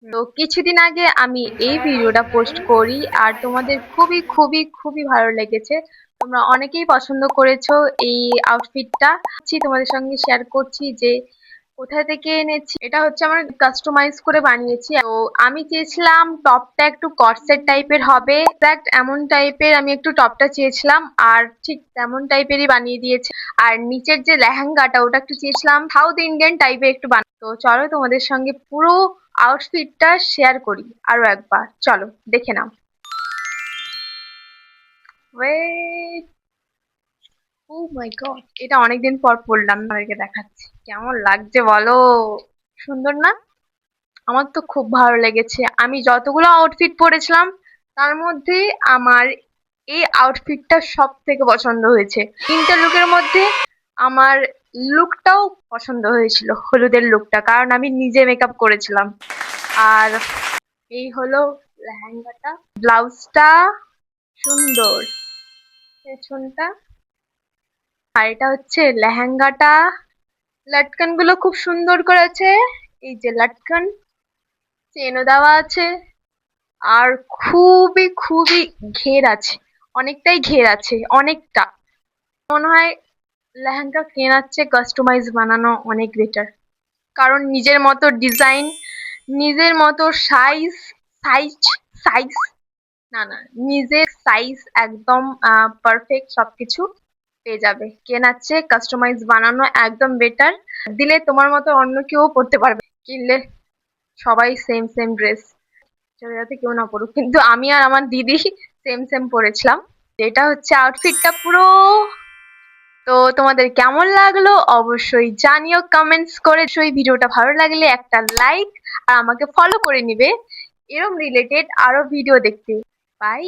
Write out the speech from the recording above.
তো কিছুদিন আগে আমি এই ভিডিওটা পোস্ট করি আর তোমাদের খুবই খুবই খুবই ভালো লেগেছে। তোমরা অনেকেই পছন্দ করেছো এই আউটফিটটা। তোমাদের সঙ্গে শেয়ার করছি যে কোথা থেকে এনেছি। এটা হচ্ছে আমার কাস্টমাইজ করে বানিয়েছি। তো আমি চেয়েছিলাম টপটা একটু কর্সেট টাইপের হবে, এক্সাক্ট এমন টাইপের আমি একটু টপটা চেয়েছিলাম আর ঠিক তেমন টাইপেরই বানিয়ে দিয়েছে। আর নিচের যে লেহেঙ্গাটা ওটা একটু চেয়েছিলাম সাউথ ইন্ডিয়ান টাইপের একটু তো চলো তোমাদের সঙ্গে পুরো আউটফিটটা শেয়ার করি আরো একবার। চলো দেখে নাও। ওয়েট, ও মাই গড, এটা অনেকদিন পর পরলাম, আপনাদেরকে দেখাচ্ছি কেমন লাগছে বলো। সুন্দর না? আমার তো খুব ভালো লেগেছে। আমি যতগুলো আউটফিট পরেছিলাম তার মধ্যে আমার এই আউটফিটটা সব থেকে পছন্দ হয়েছে। তিনটে লুকের মধ্যে আমার লুকটাও পছন্দ হয়েছিল, হলুদের লুকটা, কারণ আমি নিজে মেকআপ করেছিলাম। আর এই হলো লেহেঙ্গাটা, ব্লাউজটা সুন্দর, পেছনটা। আর এটা হচ্ছে লেহেঙ্গাটা, লটকন গুলো খুব সুন্দর করেছে। এই যে লটকন, চেনও দেওয়া আছে। আর খুবই খুবই ঘের আছে, অনেকটাই ঘের আছে, অনেকটা। মনে হয় লেহেঙ্গা কেনার চেয়ে কাস্টমাইজ বানানো অনেক বেটার, কারণ নিজের মতো ডিজাইন, নিজের মতো সাইজ, সাইজ সাইজ না না, নিজের সাইজ একদম পারফেক্ট সবকিছু পেয়ে যাবে। কেনার চেয়ে কাস্টমাইজ বানানো একদম বেটার। দিলে তোমার মতো অন্য কেউ পড়তে পারবে, কিনলে সবাই সেম সেম ড্রেস, চলে যাতে কেউ না পড়ুক, কিন্তু আমি আর আমার দিদি সেম সেম পরেছিলাম। এটা হচ্ছে আউটফিটটা পুরো। তো তোমাদের কেমন লাগলো অবশ্যই জানিও কমেন্টস করে। সেই ভিডিওটা ভালো লাগলে একটা লাইক আর আমাকে ফলো করে নিবে এরম রিলেটেড আরো ভিডিও দেখতে। বাই।